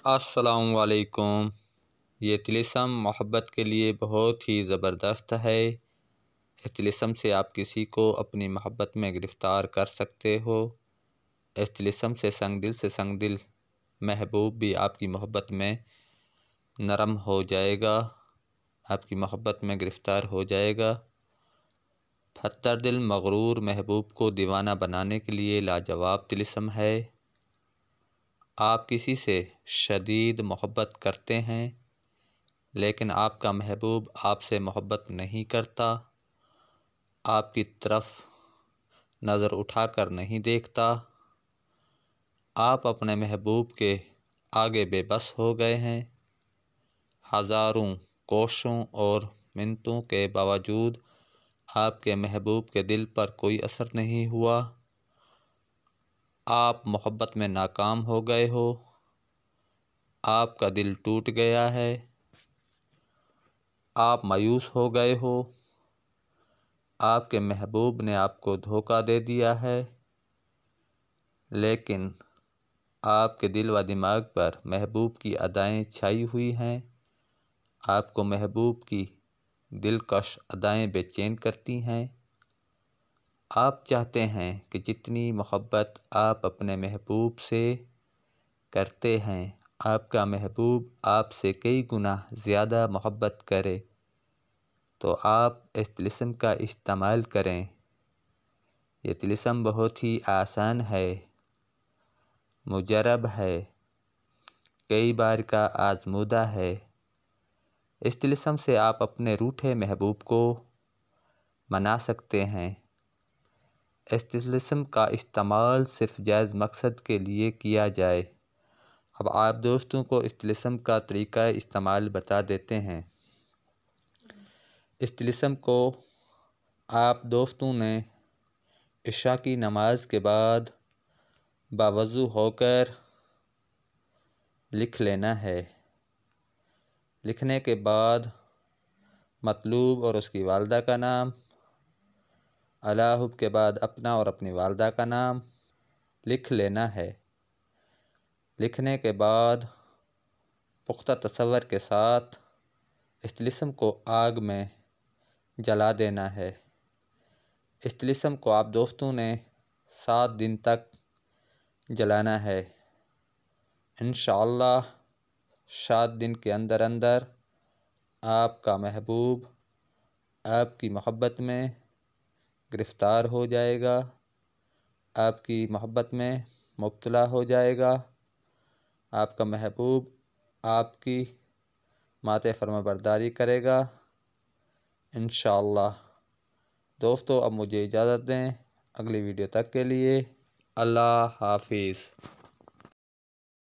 السلام علیکم۔ یہ طلسم محبت کے لیے بہت ہی زبردست ہے۔ اس طلسم سے آپ کسی کو اپنی محبت میں گرفتار کر سکتے ہو۔ اس طلسم سے سنگ دل محبوب بھی آپ کی محبت میں نرم ہو جائے گا، آپ کی محبت میں گرفتار ہو جائے گا۔ پھتر دل مغرور محبوب کو دیوانہ بنانے کے لیے لاجواب طلسم ہے۔ آپ کسی سے شدید محبت کرتے ہیں لیکن آپ کا محبوب آپ سے محبت نہیں کرتا، آپ کی طرف نظر اٹھا کر نہیں دیکھتا، آپ اپنے محبوب کے آگے بے بس ہو گئے ہیں۔ ہزاروں کوششوں اور منتوں کے باوجود آپ کے محبوب کے دل پر کوئی اثر نہیں ہوا، آپ محبت میں ناکام ہو گئے ہو، آپ کا دل ٹوٹ گیا ہے، آپ مایوس ہو گئے ہو، آپ کے محبوب نے آپ کو دھوکہ دے دیا ہے، لیکن آپ کے دل و دماغ پر محبوب کی ادائیں چھائی ہوئی ہیں، آپ کو محبوب کی دلکش ادائیں بے چین کرتی ہیں۔ آپ چاہتے ہیں کہ جتنی محبت آپ اپنے محبوب سے کرتے ہیں، آپ کا محبوب آپ سے کئی گنا زیادہ محبت کرے، تو آپ اس طلسم کا استعمال کریں۔ یہ طلسم بہت ہی آسان ہے، مجرب ہے، کئی بار کا آزمودہ ہے۔ اس طلسم سے آپ اپنے روٹھے محبوب کو منا سکتے ہیں۔ اس طلسم کا استعمال صرف جائز مقصد کے لیے کیا جائے۔ اب آپ دوستوں کو اس طلسم کا طریقہ استعمال بتا دیتے ہیں۔ اس طلسم کو آپ دوستوں نے عشاء کی نماز کے بعد باوضو ہو کر لکھ لینا ہے۔ لکھنے کے بعد مطلوب اور اس کی والدہ کا نام، اللہ کے بعد اپنا اور اپنی والدہ کا نام لکھ لینا ہے۔ لکھنے کے بعد پختہ تصور کے ساتھ اس طلسم کو آگ میں جلا دینا ہے۔ اس طلسم کو آپ دوستوں نے 7 دن تک جلانا ہے۔ انشاءاللہ 7 دن کے اندر آپ کا محبوب آپ کی محبت میں گرفتار ہو جائے گا، آپ کی محبت میں مبتلا ہو جائے گا، آپ کا محبوب آپ کی ماتے فرمانبرداری کرے گا انشاءاللہ۔ دوستو اب مجھے اجازت دیں، اگلی ویڈیو تک کے لیے اللہ حافظ۔